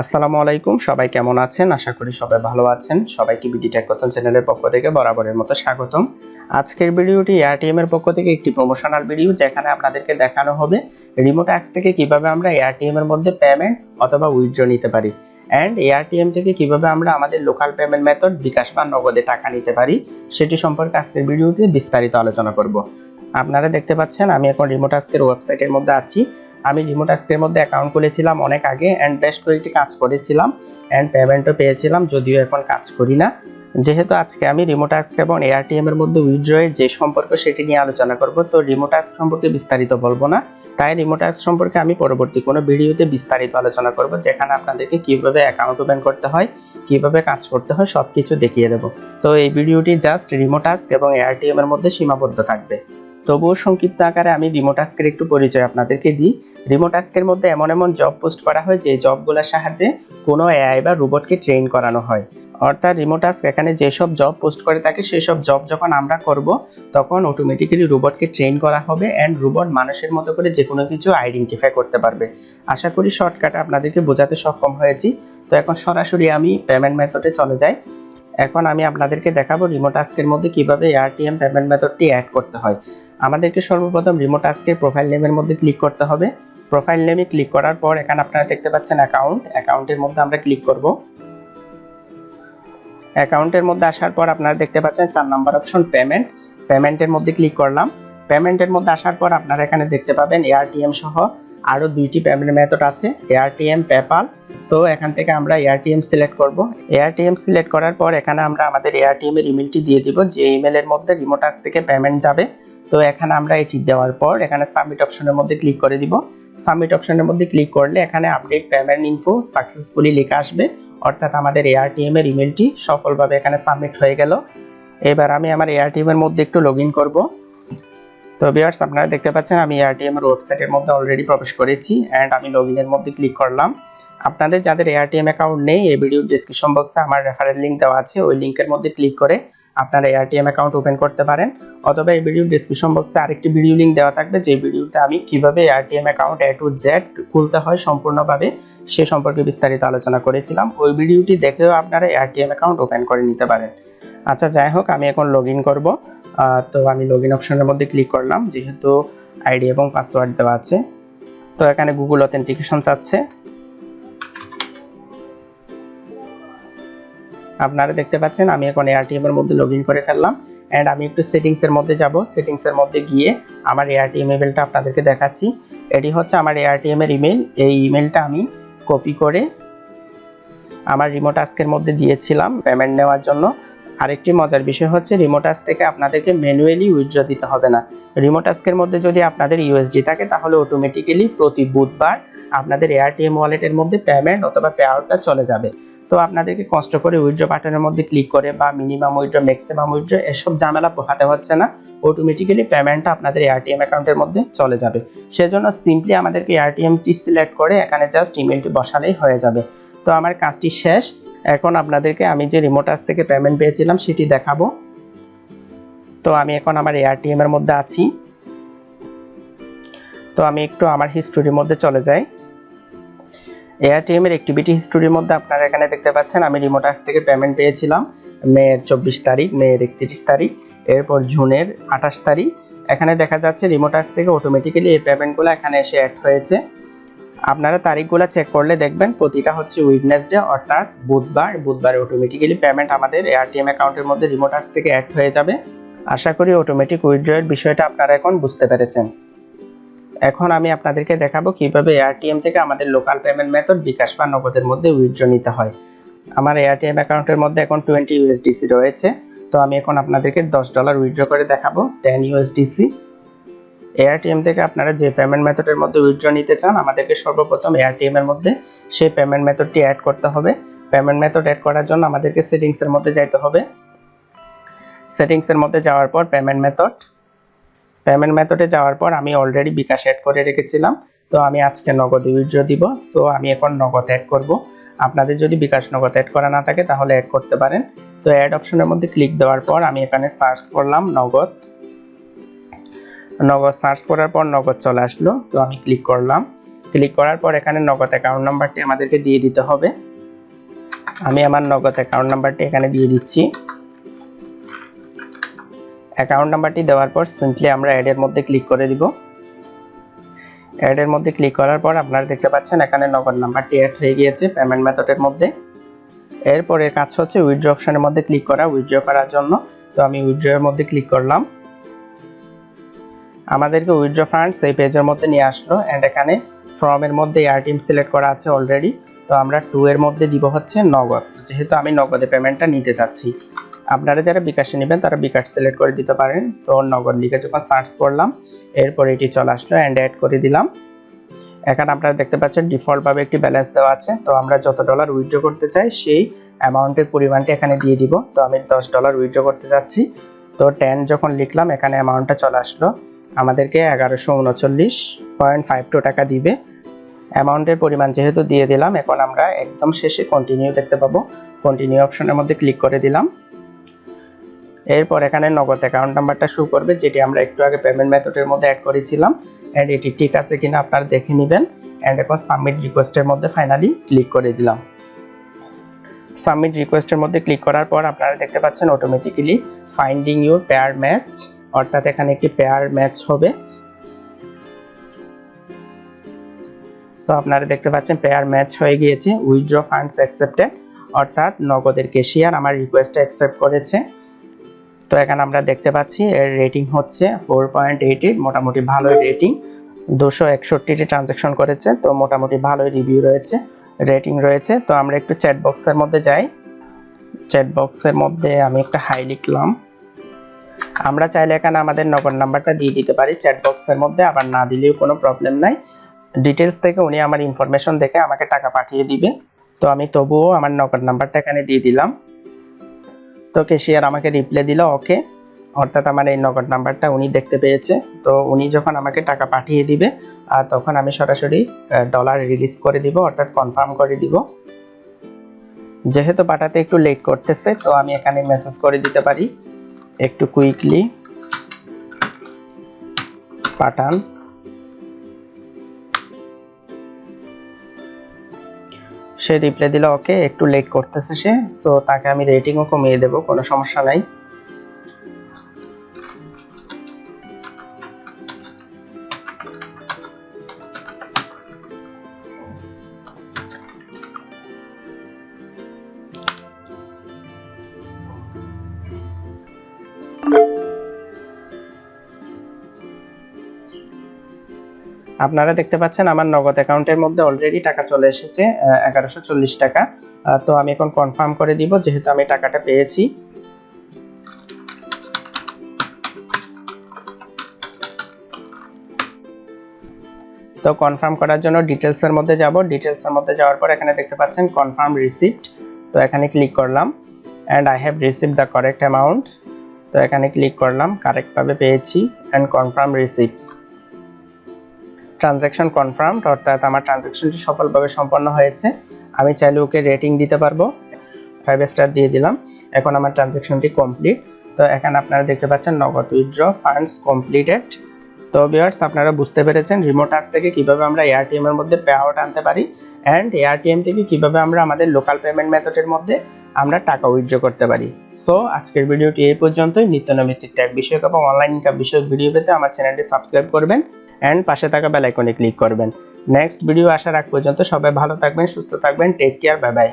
আসসালামু আলাইকুম, সবাই কেমন আছেন? আশা করি সবাই ভালো আছেন। সবাইকে বিডি টেক কথন চ্যানেলের পক্ষ থেকে বরাবরের মতো স্বাগতম। আজকের ভিডিওটি এয়ারটিএম এর পক্ষ থেকে একটি প্রমোশনাল ভিডিও, যেখানে আপনাদেরকে দেখানো হবে রিমোটাক্স থেকে কিভাবে আমরা এয়ারটিএম এর মধ্যে পেমেন্ট অথবা উইথড্র নিতে পারি, এন্ড এয়ারটিএম থেকে কিভাবে আমরা আমাদের লোকাল পেমেন্ট মেথড বিকাশ বা নগদে টাকা নিতে পারি, সেটি সম্পর্কে আজকের ভিডিওতে বিস্তারিত আলোচনা করব। আপনারা দেখতে পাচ্ছেন আমি এখন রিমোটাক্সের ওয়েবসাইটের মধ্যে আছি। আমি রিমোটাস্কের মধ্যে অ্যাকাউন্ট খুলেছিলাম অনেক আগে, অ্যান্ড বেশ কয়েকটি কাজ করেছিলাম, অ্যান্ড পেমেন্টও পেয়েছিলাম, যদিও এখন কাজ করি না। যেহেতু আজকে আমি রিমোটাস্ক এবং এয়ারটিএম এর মধ্যে উইথড্রয়ের যে সম্পর্ক সেটি নিয়ে আলোচনা করব, তো রিমোটাস্ক সম্পর্কে বিস্তারিত বলবো না। তাই রিমোটাস্ক সম্পর্কে আমি পরবর্তী কোনো ভিডিওতে বিস্তারিত আলোচনা করব, যেখানে আপনাদেরকে কিভাবে অ্যাকাউন্ট ওপেন করতে হয়, কিভাবে কাজ করতে হয়, সবকিছু দেখিয়ে দেবো। তো এই ভিডিওটি জাস্ট রিমোটাস্ক এবং এয়ারটিএম এর মধ্যে সীমাবদ্ধ থাকবে। তবুও সংক্ষিপ্ত আকারে আমি রিমোটাস্কের একটু পরিচয় আপনাদেরকে দিই। রিমোটাস্কের মধ্যে এমন এমন জব পোস্ট করা হয় যে জবগুলোর সাহায্যে কোনো এআই বা রোবটকে ট্রেন করানো হয়। অর্থাৎ রিমোটাস্ক এখানে যেসব জব পোস্ট করে থাকে সেসব জব যখন আমরা করব, তখন অটোমেটিক্যালি রোবটকে ট্রেন করা হবে, অ্যান্ড রোবট মানুষের মতো করে যে কোনো কিছু আইডেন্টিফাই করতে পারবে। আশা করি শর্টকাটে আপনাদেরকে বোঝাতে সক্ষম হয়েছি। তো এখন সরাসরি আমি পেমেন্ট মেথডে চলে যাই। এখন আমি আপনাদেরকে দেখাবো রিমোটাস্কের মধ্যে কিভাবে এয়ারটিএম পেমেন্ট মেথডটি অ্যাড করতে হয়। আমাদেরকে সর্বপ্রথম রিমোটাস্কের প্রোফাইল নেমের মধ্যে ক্লিক করতে হবে। প্রোফাইল নেমে ক্লিক করার পর এখানে আপনারা দেখতে পাচ্ছেন অ্যাকাউন্টের মধ্যে আমরা ক্লিক করব। অ্যাকাউন্টের মধ্যে আসার পর আপনারা দেখতে পাচ্ছেন 4 নাম্বার অপশন পেমেন্টের মধ্যে ক্লিক করলাম। পেমেন্টের মধ্যে আসার পর আপনারা এখানে দেখতে পাবেন এয়ারটিএম সহ আরো দুইটি পেমেন্ট মেথড আছে, এয়ারটিএম, পেপাল। তো এখান থেকে আমরা এয়ারটিএম সিলেক্ট করব। এয়ারটিএম সিলেক্ট করার পর এখানে আমরা আমাদের এয়ারটিএম এর ইমেলটি দিয়ে দিব, যে ইমেলের মধ্যে রিমোটাক্স থেকে পেমেন্ট যাবে। তো এখানে আমরা এটি দেওয়ার পর এখানে সাবমিট অপশনের মধ্যে ক্লিক করে দিব। সাবমিট অপশনের মধ্যে ক্লিক করলে এখানে আপডেট পেমেন্ট ইনফো সাকসেসফুলি লেখা আসবে, অর্থাৎ আমাদের এয়ারটিএম এর ইমেলটি সফলভাবে এখানে সাবমিট হয়ে গেল। এবার আমি আমার এয়ারটিএম এর মধ্যে একটু লগ ইন করবো। তো ভিউয়ার্স, আপনারা দেখতে পাচ্ছেন আমি এয়ারটিএম এর ওয়েবসাইটের মধ্যে অলরেডি প্রবেশ করেছি, এন্ড আমি লগইন এর মধ্যে ক্লিক করলাম। আপনাদের যাদের এয়ারটিএম অ্যাকাউন্ট নেই, এই ভিডিওর ডেসক্রিপশন বক্সে আমার রেফারেল লিংক দেওয়া আছে, ওই লিংকের মধ্যে ক্লিক করে আপনারা এয়ারটিএম অ্যাকাউন্ট ওপেন করতে পারেন। অথবা এই ভিডিওর ডেসক্রিপশন বক্সে আরেকটি ভিডিও লিংক দেওয়া থাকবে, যে ভিডিওতে আমি কিভাবে AirTM account A to Z খুলতে হয় সম্পূর্ণভাবে সে সম্পর্কে বিস্তারিত আলোচনা করেছিলাম। ওই ভিডিওটি দেখেও আপনারা এয়ারটিএম অ্যাকাউন্ট ওপেন করে নিতে পারেন। আচ্ছা, যাই হোক, আমি এখন লগ ইন করবো। তো আমি লগ ইন অপশনের মধ্যে ক্লিক করলাম, যেহেতু আইডি এবং পাসওয়ার্ড দেওয়া আছে। তো এখানে গুগল অথেন্টিকেশন চাচ্ছে। আপনারা দেখতে পাচ্ছেন আমি এখন এয়ারটিএম এর মধ্যে লগ ইন করে ফেললাম, অ্যান্ড আমি একটু সেটিংস এর মধ্যে যাব। সেটিংস এর মধ্যে গিয়ে আমার এয়ারটিএম ইমেলটা আপনাদেরকে দেখাচ্ছি। এটি হচ্ছে আমার এয়ারটিএম এর ইমেল। এই ইমেলটা আমি কপি করে আমার রিমোটাস্কের মধ্যে দিয়েছিলাম পেমেন্ট নেওয়ার জন্য। আরেকটি মজার বিষয় হচ্ছে, রিমোটাস্ক থেকে আপনাদেরকে ম্যানুয়ালি উইথড্র দিতে হবে না। রিমোটাস্কের মধ্যে যদি আপনাদের ইউএসডি থাকে, তাহলে অটোমেটিক্যালি প্রতি বুধবার আপনাদের এয়ারটিএম ওয়ালেটের মধ্যে পেমেন্ট অথবা পে আউটটা চলে যাবে। তো আপনাদেরকে কষ্ট করে উইথড্র বাটনের মধ্যে ক্লিক করে বা মিনিমাম উইথড্র, ম্যাক্সিমাম উইথড্র এসব ঝামেলা পোহাতে হচ্ছে না। অটোমেটিক্যালি পেমেন্টটা আপনাদের এয়ারটিএম অ্যাকাউন্টের মধ্যে চলে যাবে। সেজন্য সিম্পলি আমাদেরকে এয়ারটিএমটি সিলেক্ট করে এখানে জাস্ট ইমেলটি বসালেই হয়ে যাবে। তো আমার কাজটি শেষ। এখন আপনাদেরকে আমি যে রিমোটাস্ক থেকে পেমেন্ট পেয়েছিলাম সেটি দেখাবো। তো আমি এখন আমার এয়ারটিএম এর মধ্যে আছি। তো আমি একটু আমার হিস্টোরির মধ্যে চলে যাই। এয়ারটিএম এর অ্যাক্টিভিটি হিস্টোরির মধ্যে আপনারা এখানে দেখতে পাচ্ছেন আমি রিমোটাস্ক থেকে পেমেন্ট পেয়েছিলাম মের 24 তারিখ, মের 31 তারিখ, এরপর জুনের 28 তারিখ। এখানে দেখা যাচ্ছে রিমোটাস্ক থেকে অটোমেটিক্যালি এই পেমেন্টগুলো এখানে এসে অ্যাড হয়েছে। আপনারা তারিখগুলো চেক করলে দেখবেন প্রতিটা হচ্ছে ওয়েডনেসডে, অর্থাৎ বুধবার অটোমেটিক্যালি পেমেন্ট আমাদের এয়ারটিএম অ্যাকাউন্টের মধ্যে রিমোটাস্ক থেকে অ্যাড হয়ে যাবে। আশা করি অটোমেটিক উইথড্রয়ের বিষয়টা আপনারা এখন বুঝতে পেরেছেন। এখন আমি আপনাদেরকে দেখাবো কিভাবে এয়ারটিএম থেকে আমাদের লোকাল পেমেন্ট মেথড বিকাশ বা নগদের মধ্যে উইথড্র নিতে হয়। আমার এয়ারটিএম অ্যাকাউন্টের মধ্যে এখন 20 ইউএসডিসি রয়েছে। তো আমি এখন আপনাদেরকে $10 উইথড্র করে দেখাবো, 10 ইউএসডিসি। এয়ারটিএম থেকে আপনারা যে পেমেন্ট মেথডের মধ্যে উইথড্র নিতে চান, আমাদেরকে সর্বপ্রথম এয়ারটিএম এর মধ্যে সেই পেমেন্ট মেথডটি অ্যাড করতে হবে। পেমেন্ট মেথড অ্যাড করার জন্য আমাদেরকে সেটিংস এর মধ্যে যাইতে হবে। সেটিংস এর মধ্যে যাওয়ার পর পেমেন্ট মেথডে যাওয়ার পর আমি অলরেডি বিকাশ অ্যাড করে রেখেছিলাম। তো আমি আজকে নগদ উইথড্র দিব, তো আমি এখন নগদ অ্যাড করব। আপনাদের যদি বিকাশ নগদ অ্যাড করা না থাকে তাহলে অ্যাড করতে পারেন। তো অ্যাড অপশনের মধ্যে ক্লিক দেওয়ার পর আমি এখানে সার্চ করলাম নগদ সার্চ করার পর নগদ চলে আসলো। তো আমি ক্লিক করলাম। ক্লিক করার পর এখানে নগদ অ্যাকাউন্ট নাম্বারটি আমাদেরকে দিয়ে দিতে হবে। আমি আমার নগদ অ্যাকাউন্ট নাম্বারটি এখানে দিয়ে দিচ্ছি। অ্যাকাউন্ট নাম্বারটি দেওয়ার পর সিম্পলি আমরা অ্যাডের মধ্যে ক্লিক করে দিব। অ্যাডের মধ্যে ক্লিক করার পর আপনারা দেখতে পাচ্ছেন এখানে নগদ নাম্বারটি অ্যাড হয়ে গিয়েছে পেমেন্ট মেথডের মধ্যে। এরপরে কাজ হচ্ছে উইথড্র অপশনের মধ্যে ক্লিক করা, উইথড্র করার জন্য। তো আমি উইথড্র এর মধ্যে ক্লিক করলাম। আমাদেরকে উইথড্র ফান্ডস এই পেজের মধ্যে নিয়ে আসলো এন্ড এখানে ফ্রম এর মধ্যে এয়ারটিএম সিলেক্ট করা আছে অলরেডি। তো আমরা 2 এর মধ্যে দিব হচ্ছে নগদ, যেহেতু আমি নগদে পেমেন্টটা নিতে চাচ্ছি। আপনারা যারা বিকাশে নেবেন তারা বিকাশ সিলেক্ট করে দিতে পারেন। তো নগদ লিখে যখন সার্চ করলাম এরপর এটি চলে আসলো এন্ড অ্যাড করে দিলাম। এখানে আপনারা দেখতে পাচ্ছেন ডিফল্টভাবে একটি ব্যালেন্স দেওয়া আছে। তো আমরা যত ডলার উইথড্র করতে চাই সেই অ্যামাউন্টের পরিমাণটি এখানে দিয়ে দিব। তো আমি $10 উইথড্র করতে যাচ্ছি। তো 10 যখন লিখলাম এখানে অ্যামাউন্টটা চলে আসলো, আমাদেরকে 1139.52 টাকা দিবে। অ্যামাউন্টের পরিমাণ যেহেতু দিয়ে দিলাম, এখন আমরা একদম শেষে কন্টিনিউ দেখতে পাবো। কন্টিনিউ অপশনের মধ্যে ক্লিক করে দিলাম। এরপর এখানে নগদ অ্যাকাউন্ট নাম্বারটা শো করবে, যেটি আমরা একটু আগে পেমেন্ট মেথডের মধ্যে অ্যাড করেছিলাম এন্ড এটি ঠিক আছে কিনা আপনারা দেখে নেবেন। এন্ড এখন সাবমিট রিকোয়েস্টের মধ্যে ফাইনালি ক্লিক করে দিলাম। সাবমিট রিকোয়েস্টের মধ্যে ক্লিক করার পর আপনারা দেখতে পাচ্ছেন automatically finding your pair match, অর্থাৎ এখানে একটি পেয়ার ম্যাচ হবে। তো আপনারা দেখতে পাচ্ছেন পেয়ার ম্যাচ হয়ে গিয়েছে, উইথড্র ফান্ডস অ্যাকসেপ্টেড, অর্থাৎ নগদের ক্যাশিয়ার আমার রিকোয়েস্টটা অ্যাকসেপ্ট করেছে। তো এখানে আমরা দেখতে পাচ্ছি এর রেটিং হচ্ছে 4.88, মোটামুটি ভালোই রেটিং। 261টি ট্রানজ্যাকশন করেছে, তো মোটামুটি ভালোই রিভিউ রয়েছে, রেটিং রয়েছে। তো আমরা একটু চ্যাট বক্সের মধ্যে যাই। চ্যাট বক্সের মধ্যে আমি একটা হাই লিখলাম। আমরা চাইলে এখানে আমাদের নগদ নাম্বারটা দিয়ে দিতে পারি চ্যাট বক্সের মধ্যে, আবার না দিলেও কোনো প্রবলেম নাই। ডিটেলস থেকে উনি আমার ইনফরমেশন দেখে আমাকে টাকা পাঠিয়ে দিবে। তো আমি তবুও আমার নগদ নাম্বারটা এখানে দিয়ে দিলাম। তো ক্যাশিয়ার আমাকে রিপ্লাই দিল ওকে, অর্থাৎ আমার এই নগদ নাম্বারটা উনি দেখতে পেয়েছে। তো উনি যখন আমাকে টাকা পাঠিয়ে দিবে তখন আমি সরাসরি ডলার রিলিজ করে দিব, অর্থাৎ কনফার্ম করে দিব। যেহেতু পাঠাতে একটু লেট করতেছে, তো আমি এখানে মেসেজ করে দিতে পারি একটু কুইকলি পাঠান। সে রিপ্লাই দিল ওকে, একটু লেট করতেছে সে, সো তাকে আমি রেটিংও কমিয়ে দেব, কোনো সমস্যা নাই। আপনারা দেখতে পাচ্ছেন আমার নগদ অ্যাকাউন্টের মধ্যে অলরেডি টাকা চলে এসেছে 1140 টাকা। তো আমি এখন কনফার্ম করে দিব, যেহেতু আমি টাকাটা পেয়েছি। তো কনফার্ম করার জন্য ডিটেলসের মধ্যে যাব। ডিটেলসের মধ্যে যাওয়ার পর এখানে দেখতে পাচ্ছেন কনফার্ম রিসিপ্ট। তো এখানে ক্লিক করলাম and I have received the correct amount. তো এখানে ক্লিক করলাম, কারেক্টভাবে পেয়েছি and confirm receipt. Transaction confirm, অর্থাৎ আমার ট্রানজ্যাকশনটি সফলভাবে সম্পন্ন হয়েছে। আমি চাইলে ওকে রেটিং দিতে পারবো, 5 স্টার দিয়ে দিলাম। এখন আমার ট্রানজ্যাকশনটি কমপ্লিট। তো এখানে আপনারা দেখতে পাচ্ছেন নগদ উইথড্র ফান্ডস কমপ্লিটেড। তো ভিউয়ার্স, আপনারা বুঝতে পেরেছেন রিমোটাস থেকে কিভাবে আমরা এয়ারটিএম এর মধ্যে পে আউট আনতে পারি এন্ড এয়ারটিএম থেকে কিভাবে আমরা আমাদের লোকাল পেমেন্ট মেথডের মধ্যে আমরা টাকা উইথড্র করতে পারি। সো আজকের ভিডিওটি এই পর্যন্তই। নিত্য নৈমিত্তিক ট্যাগ বিষয়ক এবং অনলাইন ইনকাম বিষয়ক ভিডিও পেতে আমার চ্যানেলটি সাবস্ক্রাইব করবেন এন্ড পাশে থাকা বেল আইকনে ক্লিক করবেন। নেক্সট ভিডিও আসার আগ পর্যন্ত সবাই ভালো থাকবেন, সুস্থ থাকবেন। Take care, bye by.